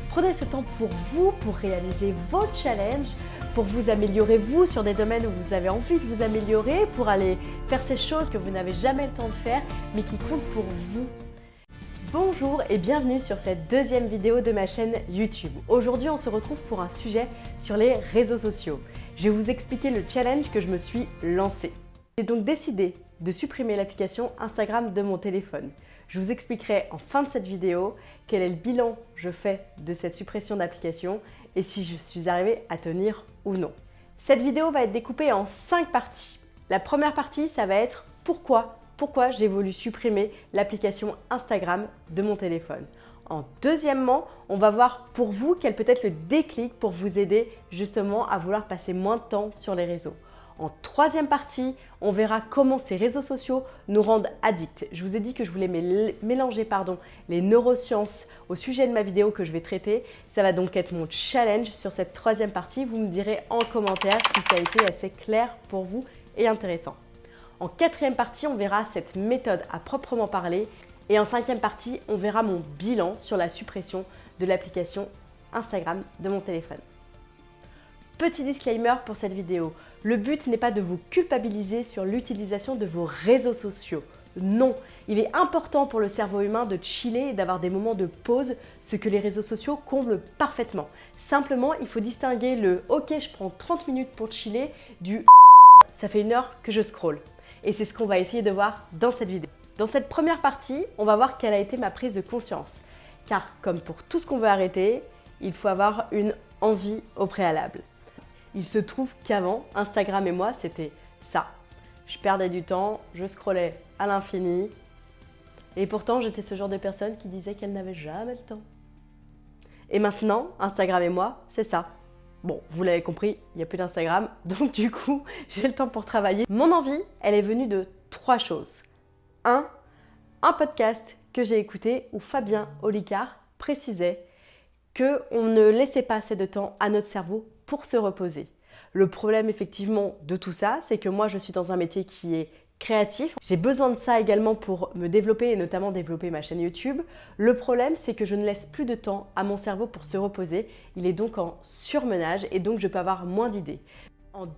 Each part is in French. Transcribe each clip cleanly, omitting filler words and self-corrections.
Prenez ce temps pour vous, pour réaliser vos challenges, pour vous améliorer vous sur des domaines où vous avez envie de vous améliorer, pour aller faire ces choses que vous n'avez jamais le temps de faire, mais qui comptent pour vous. Bonjour et bienvenue sur cette deuxième vidéo de ma chaîne YouTube. Aujourd'hui, on se retrouve pour un sujet sur les réseaux sociaux. Je vais vous expliquer le challenge que je me suis lancé. J'ai donc décidé de supprimer l'application Instagram de mon téléphone. Je vous expliquerai en fin de cette vidéo quel est le bilan que je fais de cette suppression d'application et si je suis arrivée à tenir ou non. Cette vidéo va être découpée en 5 parties. La première partie, ça va être pourquoi j'ai voulu supprimer l'application Instagram de mon téléphone. Deuxièmement, on va voir pour vous quel peut être le déclic pour vous aider justement à vouloir passer moins de temps sur les réseaux. En troisième partie, on verra comment ces réseaux sociaux nous rendent addicts. Je vous ai dit que je voulais mélanger les neurosciences au sujet de ma vidéo que je vais traiter. Ça va donc être mon challenge sur cette troisième partie. Vous me direz en commentaire si ça a été assez clair pour vous et intéressant. En quatrième partie, on verra cette méthode à proprement parler. Et en cinquième partie, on verra mon bilan sur la suppression de l'application Instagram de mon téléphone. Petit disclaimer pour cette vidéo, le but n'est pas de vous culpabiliser sur l'utilisation de vos réseaux sociaux. Non, il est important pour le cerveau humain de chiller et d'avoir des moments de pause, ce que les réseaux sociaux comblent parfaitement. Simplement, il faut distinguer le « ok, je prends 30 minutes pour chiller » du « ça fait 1 heure que je scrolle ». Et c'est ce qu'on va essayer de voir dans cette vidéo. Dans cette première partie, on va voir quelle a été ma prise de conscience. Car comme pour tout ce qu'on veut arrêter, il faut avoir une envie au préalable. Il se trouve qu'avant, Instagram et moi, c'était ça. Je perdais du temps, je scrollais à l'infini. Et pourtant, j'étais ce genre de personne qui disait qu'elle n'avait jamais le temps. Et maintenant, Instagram et moi, c'est ça. Bon, vous l'avez compris, il n'y a plus d'Instagram, donc du coup, j'ai le temps pour travailler. Mon envie, elle est venue de 3 choses. Un podcast que j'ai écouté où Fabien Olicard précisait qu'on ne laissait pas assez de temps à notre cerveau pour se reposer. Le problème effectivement de tout ça, c'est que moi je suis dans un métier qui est créatif. J'ai besoin de ça également pour me développer et notamment développer ma chaîne YouTube. Le problème, c'est que je ne laisse plus de temps à mon cerveau pour se reposer. Il est donc en surmenage et donc je peux avoir moins d'idées.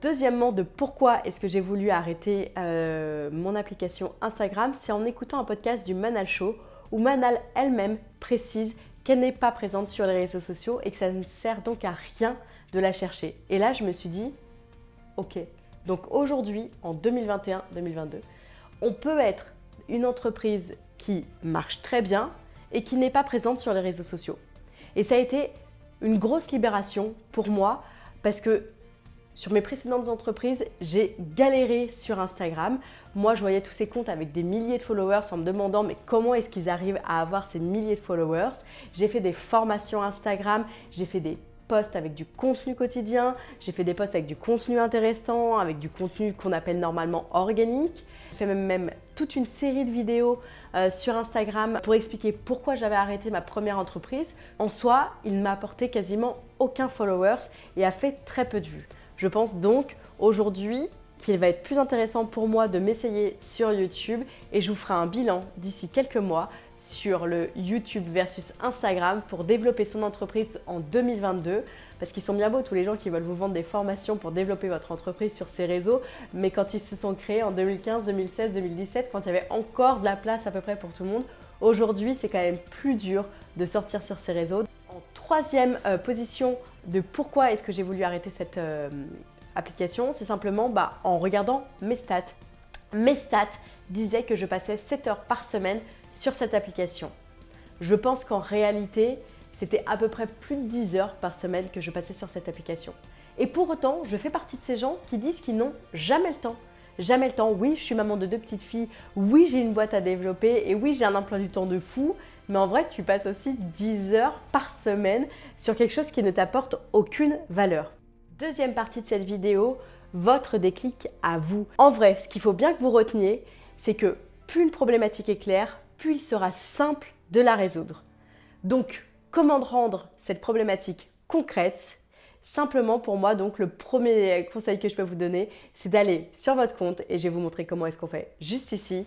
Deuxièmement, de pourquoi est-ce que j'ai voulu arrêter mon application Instagram, c'est en écoutant un podcast du Manal Show où Manal elle-même précise qu'elle n'est pas présente sur les réseaux sociaux et que ça ne sert donc à rien de la chercher. Et là, je me suis dit, ok, donc aujourd'hui, en 2021-2022, on peut être une entreprise qui marche très bien et qui n'est pas présente sur les réseaux sociaux. Et ça a été une grosse libération pour moi parce que sur mes précédentes entreprises, j'ai galéré sur Instagram. Moi, je voyais tous ces comptes avec des milliers de followers en me demandant mais comment est-ce qu'ils arrivent à avoir ces milliers de followers. J'ai fait des formations Instagram, j'ai fait des posts avec du contenu quotidien, j'ai fait des posts avec du contenu intéressant, avec du contenu qu'on appelle normalement organique. J'ai fait même toute une série de vidéos sur Instagram pour expliquer pourquoi j'avais arrêté ma première entreprise. En soi, il ne m'a apporté quasiment aucun followers et a fait très peu de vues. Je pense donc aujourd'hui qu'il va être plus intéressant pour moi de m'essayer sur YouTube et je vous ferai un bilan d'ici quelques mois sur le YouTube versus Instagram pour développer son entreprise en 2022 parce qu'ils sont bien beaux tous les gens qui veulent vous vendre des formations pour développer votre entreprise sur ces réseaux, mais quand ils se sont créés en 2015, 2016, 2017, quand il y avait encore de la place à peu près pour tout le monde, aujourd'hui c'est quand même plus dur de sortir sur ces réseaux. En troisième position de pourquoi est-ce que j'ai voulu arrêter cette application, c'est simplement en regardant mes stats. Mes stats disaient que je passais 7 heures par semaine sur cette application. Je pense qu'en réalité, c'était à peu près plus de 10 heures par semaine que je passais sur cette application. Et pour autant, je fais partie de ces gens qui disent qu'ils n'ont jamais le temps. Jamais le temps. Oui, je suis maman de 2 petites filles. Oui, j'ai une boîte à développer. Et oui, j'ai un emploi du temps de fou. Mais en vrai, tu passes aussi 10 heures par semaine sur quelque chose qui ne t'apporte aucune valeur. Deuxième partie de cette vidéo, votre déclic à vous. En vrai, ce qu'il faut bien que vous reteniez, c'est que plus une problématique est claire, plus il sera simple de la résoudre. Donc, comment rendre cette problématique concrète? Simplement pour moi, donc le premier conseil que je peux vous donner, c'est d'aller sur votre compte et je vais vous montrer comment est-ce qu'on fait juste ici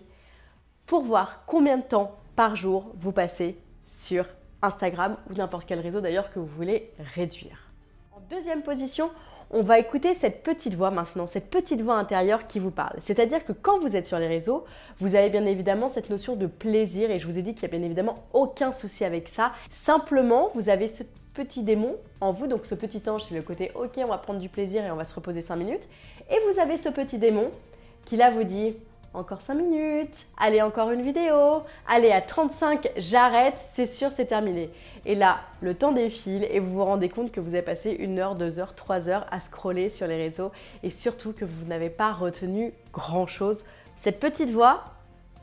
pour voir combien de temps par jour vous passez sur Instagram ou n'importe quel réseau d'ailleurs que vous voulez réduire. En deuxième position, on va écouter cette petite voix maintenant, cette petite voix intérieure qui vous parle. C'est-à-dire que quand vous êtes sur les réseaux, vous avez bien évidemment cette notion de plaisir et je vous ai dit qu'il n'y a bien évidemment aucun souci avec ça. Simplement, vous avez ce petit démon en vous, donc ce petit ange, c'est le côté « ok, on va prendre du plaisir et on va se reposer 5 minutes ». Et vous avez ce petit démon qui là vous dit « encore 5 minutes, allez encore une vidéo, allez à 35, j'arrête, c'est sûr, c'est terminé ». Et là, le temps défile et vous vous rendez compte que vous avez passé 1 heure, 2 heures, 3 heures à scroller sur les réseaux et surtout que vous n'avez pas retenu grand-chose. Cette petite voix,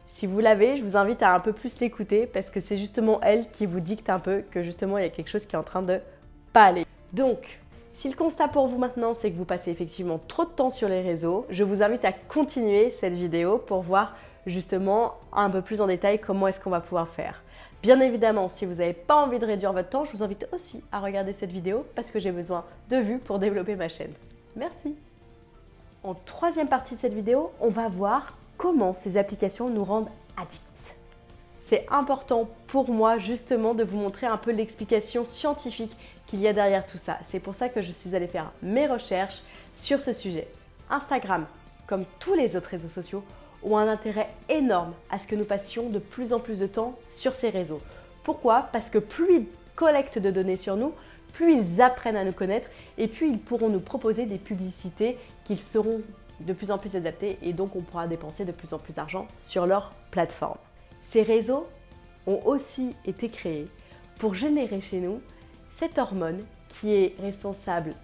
si vous l'avez, je vous invite à un peu plus l'écouter parce que c'est justement elle qui vous dicte un peu que justement il y a quelque chose qui est en train de pas aller. Donc, si le constat pour vous maintenant, c'est que vous passez effectivement trop de temps sur les réseaux, je vous invite à continuer cette vidéo pour voir justement un peu plus en détail comment est-ce qu'on va pouvoir faire. Bien évidemment, si vous n'avez pas envie de réduire votre temps, je vous invite aussi à regarder cette vidéo parce que j'ai besoin de vues pour développer ma chaîne. Merci. En troisième partie de cette vidéo, on va voir comment ces applications nous rendent addicts. C'est important pour moi justement de vous montrer un peu l'explication scientifique qu'il y a derrière tout ça. C'est pour ça que je suis allée faire mes recherches sur ce sujet. Instagram, comme tous les autres réseaux sociaux, ont un intérêt énorme à ce que nous passions de plus en plus de temps sur ces réseaux. Pourquoi? Parce que plus ils collectent de données sur nous, plus ils apprennent à nous connaître et puis ils pourront nous proposer des publicités qui seront de plus en plus adaptées et donc on pourra dépenser de plus en plus d'argent sur leur plateforme. Ces réseaux ont aussi été créés pour générer chez nous cette hormone qui est responsable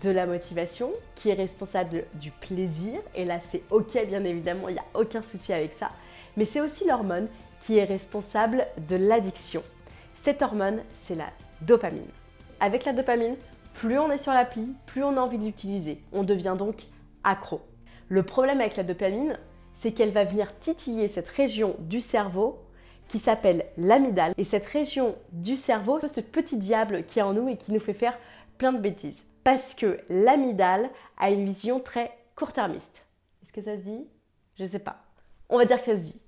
de la motivation, qui est responsable du plaisir, et là c'est ok bien évidemment, il n'y a aucun souci avec ça, mais c'est aussi l'hormone qui est responsable de l'addiction. Cette hormone, c'est la dopamine. Avec la dopamine, plus on est sur l'appli, plus on a envie de l'utiliser. On devient donc accro. Le problème avec la dopamine, c'est qu'elle va venir titiller cette région du cerveau qui s'appelle l'amygdale. Et cette région du cerveau, c'est ce petit diable qui est en nous et qui nous fait faire plein de bêtises. Parce que l'amygdale a une vision très court-termiste. Est-ce que ça se dit? Je ne sais pas. On va dire que ça se dit.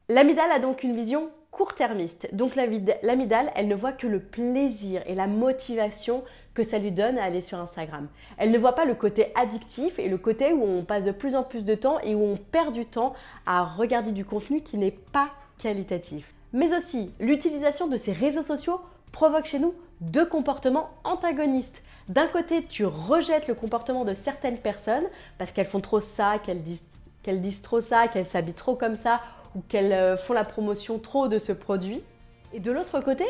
L'amygdale a donc une vision court-termiste. Donc l'amygdale, elle ne voit que le plaisir et la motivation que ça lui donne à aller sur Instagram. Elle ne voit pas le côté addictif et le côté où on passe de plus en plus de temps et où on perd du temps à regarder du contenu qui n'est pas qualitatif. Mais aussi, l'utilisation de ces réseaux sociaux provoque chez nous deux comportements antagonistes. D'un côté, tu rejettes le comportement de certaines personnes parce qu'elles font trop ça, qu'elles disent trop ça, qu'elles s'habillent trop comme ça ou qu'elles font la promotion trop de ce produit. Et de l'autre côté,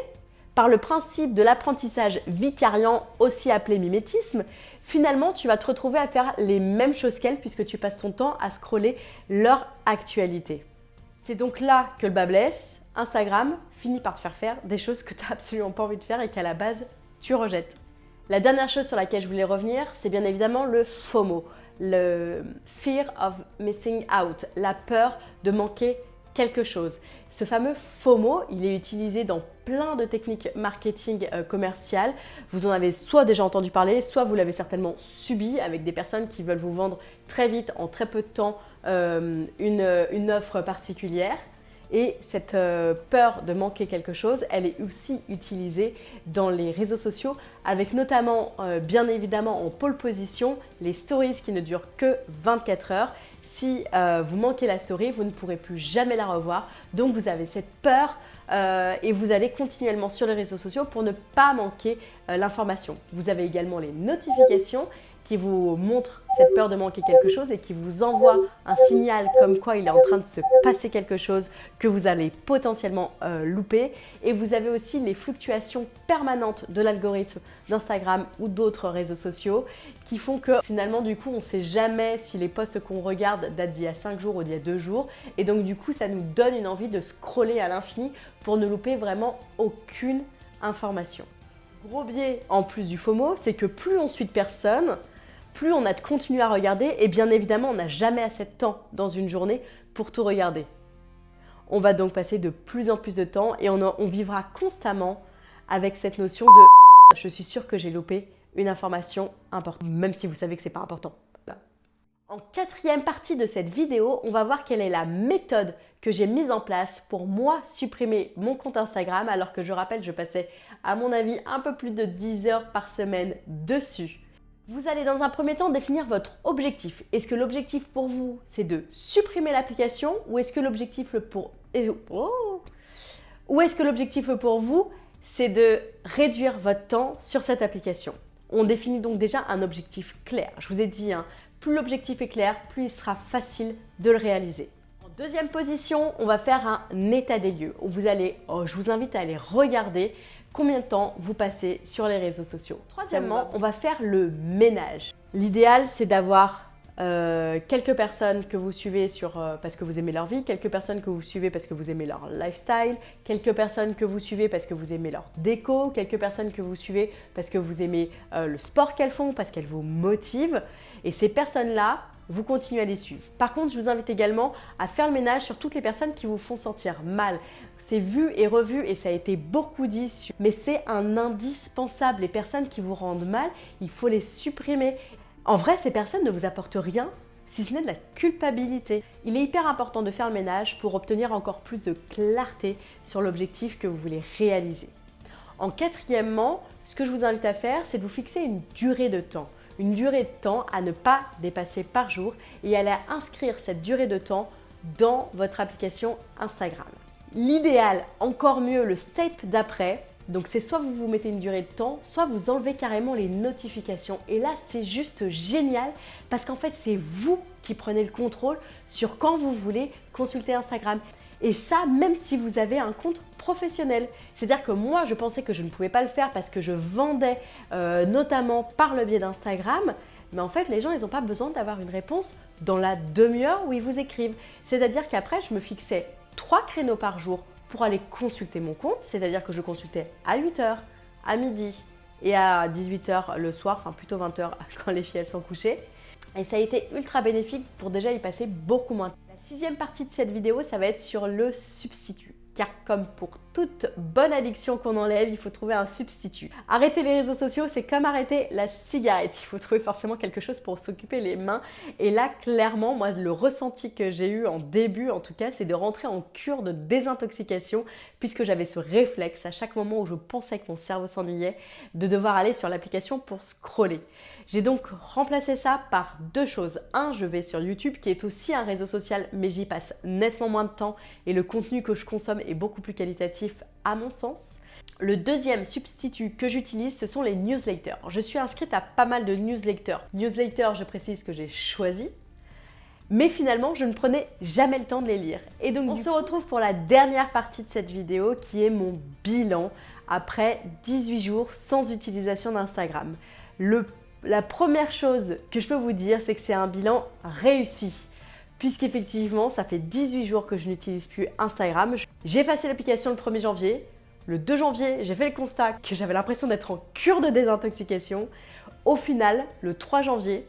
par le principe de l'apprentissage vicariant, aussi appelé mimétisme, finalement tu vas te retrouver à faire les mêmes choses qu'elles puisque tu passes ton temps à scroller leur actualité. C'est donc là que le bas blesse. Instagram finit par te faire faire des choses que tu n'as absolument pas envie de faire et qu'à la base, tu rejettes. La dernière chose sur laquelle je voulais revenir, c'est bien évidemment le FOMO, le Fear of Missing Out, la peur de manquer quelque chose. Ce fameux FOMO, il est utilisé dans plein de techniques marketing commerciales. Vous en avez soit déjà entendu parler, soit vous l'avez certainement subi avec des personnes qui veulent vous vendre très vite, en très peu de temps, une offre particulière. Et cette peur de manquer quelque chose, elle est aussi utilisée dans les réseaux sociaux avec notamment, bien évidemment, en pole position, les stories qui ne durent que 24 heures. Si vous manquez la story, vous ne pourrez plus jamais la revoir. Donc vous avez cette peur et vous allez continuellement sur les réseaux sociaux pour ne pas manquer l'information. Vous avez également les notifications qui vous montrent cette peur de manquer quelque chose et qui vous envoie un signal comme quoi il est en train de se passer quelque chose que vous allez potentiellement louper. Et vous avez aussi les fluctuations permanentes de l'algorithme d'Instagram ou d'autres réseaux sociaux qui font que finalement du coup on ne sait jamais si les posts qu'on regarde datent d'il y a 5 jours ou d'il y a 2 jours. Et donc du coup ça nous donne une envie de scroller à l'infini pour ne louper vraiment aucune information. Gros biais en plus du FOMO, c'est que plus on suit de personnes, plus on a de contenu à regarder et bien évidemment, on n'a jamais assez de temps dans une journée pour tout regarder. On va donc passer de plus en plus de temps et on vivra constamment avec cette notion de « je suis sûre que j'ai loupé une information importante », même si vous savez que ce n'est pas important. En quatrième partie de cette vidéo, on va voir quelle est la méthode que j'ai mise en place pour moi supprimer mon compte Instagram alors que je rappelle, je passais à mon avis un peu plus de 10 heures par semaine dessus. Vous allez dans un premier temps définir votre objectif. Est-ce que l'objectif pour vous, c'est de supprimer l'application ou est-ce que l'objectif pour vous, c'est de réduire votre temps sur cette application? On définit donc déjà un objectif clair. Je vous ai dit, plus l'objectif est clair, plus il sera facile de le réaliser. En deuxième position, on va faire un état des lieux. Je vous invite à aller regarder combien de temps vous passez sur les réseaux sociaux. Troisièmement, on va faire le ménage. L'idéal, c'est d'avoir quelques personnes que vous suivez parce que vous aimez leur vie, quelques personnes que vous suivez parce que vous aimez leur lifestyle, quelques personnes que vous suivez parce que vous aimez leur déco, quelques personnes que vous suivez parce que vous aimez le sport qu'elles font, parce qu'elles vous motivent. Et ces personnes-là, vous continuez à les suivre. Par contre, je vous invite également à faire le ménage sur toutes les personnes qui vous font sentir mal. C'est vu et revu et ça a été beaucoup dit, mais c'est un indispensable. Les personnes qui vous rendent mal, il faut les supprimer. En vrai, ces personnes ne vous apportent rien si ce n'est de la culpabilité. Il est hyper important de faire le ménage pour obtenir encore plus de clarté sur l'objectif que vous voulez réaliser. En quatrièmement, ce que je vous invite à faire, c'est de vous fixer une durée de temps. Une durée de temps à ne pas dépasser par jour et à inscrire cette durée de temps dans votre application Instagram. L'idéal, encore mieux, le step d'après, donc c'est soit vous mettez une durée de temps, soit vous enlevez carrément les notifications. Et là, c'est juste génial parce qu'en fait, c'est vous qui prenez le contrôle sur quand vous voulez consulter Instagram. Et ça, même si vous avez un compte professionnel. C'est-à-dire que moi, je pensais que je ne pouvais pas le faire parce que je vendais notamment par le biais d'Instagram. Mais en fait, les gens, ils n'ont pas besoin d'avoir une réponse dans la demi-heure où ils vous écrivent. C'est-à-dire qu'après, je me fixais 3 créneaux par jour pour aller consulter mon compte. C'est-à-dire que je consultais à 8h, à midi et à 18h le soir, enfin plutôt 20h quand les filles elles sont couchées. Et ça a été ultra bénéfique pour déjà y passer beaucoup moins. La 6e partie de cette vidéo, ça va être sur le substitut. Car comme pour toute bonne addiction qu'on enlève, il faut trouver un substitut. Arrêter les réseaux sociaux, c'est comme arrêter la cigarette. Il faut trouver forcément quelque chose pour s'occuper les mains. Et là, clairement, moi, le ressenti que j'ai eu en début, en tout cas, c'est de rentrer en cure de désintoxication puisque j'avais ce réflexe à chaque moment où je pensais que mon cerveau s'ennuyait de devoir aller sur l'application pour scroller. J'ai donc remplacé ça par 2 choses. Un, je vais sur YouTube qui est aussi un réseau social mais j'y passe nettement moins de temps et le contenu que je consomme est beaucoup plus qualitatif à mon sens. Le deuxième substitut que j'utilise, ce sont les newsletters. Je suis inscrite à pas mal de newsletters. Newsletters, je précise que j'ai choisi. Mais finalement, je ne prenais jamais le temps de les lire. Et donc, on se retrouve pour la dernière partie de cette vidéo qui est mon bilan après 18 jours sans utilisation d'Instagram. La première chose que je peux vous dire, c'est que c'est un bilan réussi. Puisqu'effectivement, ça fait 18 jours que je n'utilise plus Instagram. J'ai effacé l'application le 1er janvier. Le 2 janvier, j'ai fait le constat que j'avais l'impression d'être en cure de désintoxication. Au final, le 3 janvier,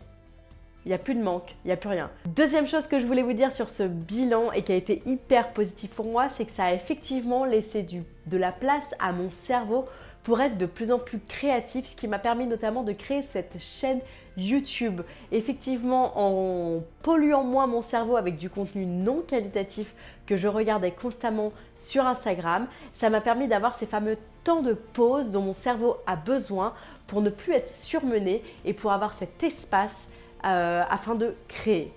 il n'y a plus de manque, il n'y a plus rien. Deuxième chose que je voulais vous dire sur ce bilan et qui a été hyper positif pour moi, c'est que ça a effectivement laissé de la place à mon cerveau pour être de plus en plus créatif, ce qui m'a permis notamment de créer cette chaîne YouTube. Effectivement, en polluant moins mon cerveau avec du contenu non qualitatif que je regardais constamment sur Instagram, ça m'a permis d'avoir ces fameux temps de pause dont mon cerveau a besoin pour ne plus être surmené et pour avoir cet espace afin de créer.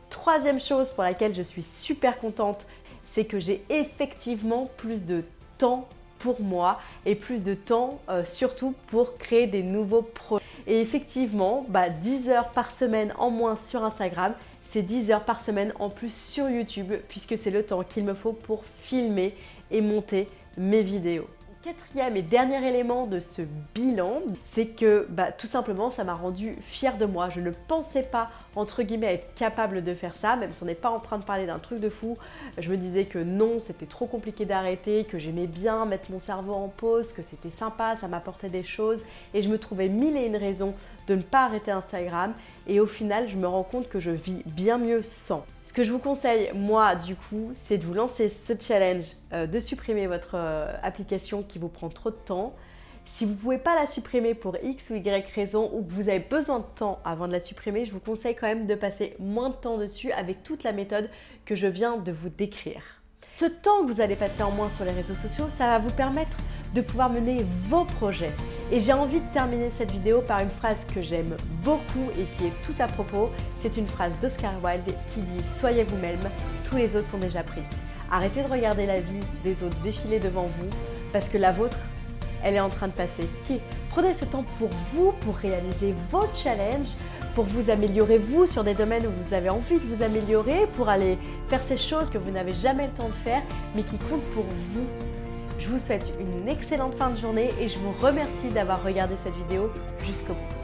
Troisième chose pour laquelle je suis super contente, c'est que j'ai effectivement plus de temps pour moi et plus de temps surtout pour créer des nouveaux projets. Et effectivement, 10 heures par semaine en moins sur Instagram, c'est 10 heures par semaine en plus sur YouTube puisque c'est le temps qu'il me faut pour filmer et monter mes vidéos. Quatrième et dernier élément de ce bilan, c'est que tout simplement ça m'a rendu fière de moi. Je ne pensais pas entre guillemets être capable de faire ça, même si on n'est pas en train de parler d'un truc de fou. Je me disais que non, c'était trop compliqué d'arrêter, que j'aimais bien mettre mon cerveau en pause, que c'était sympa, ça m'apportait des choses et je me trouvais mille et une raisons de ne pas arrêter Instagram et au final je me rends compte que je vis bien mieux sans. Ce que je vous conseille moi du coup c'est de vous lancer ce challenge de supprimer votre application qui vous prend trop de temps. Si vous ne pouvez pas la supprimer pour X ou Y raison ou que vous avez besoin de temps avant de la supprimer, je vous conseille quand même de passer moins de temps dessus avec toute la méthode que je viens de vous décrire. Ce temps que vous allez passer en moins sur les réseaux sociaux, ça va vous permettre de pouvoir mener vos projets. Et j'ai envie de terminer cette vidéo par une phrase que j'aime beaucoup et qui est tout à propos. C'est une phrase d'Oscar Wilde qui dit « Soyez vous-même, tous les autres sont déjà pris ». Arrêtez de regarder la vie des autres défiler devant vous parce que la vôtre, elle est en train de passer. Prenez ce temps pour vous, pour réaliser vos challenges, pour vous améliorer vous sur des domaines où vous avez envie de vous améliorer, pour aller faire ces choses que vous n'avez jamais le temps de faire, mais qui comptent pour vous. Je vous souhaite une excellente fin de journée et je vous remercie d'avoir regardé cette vidéo jusqu'au bout.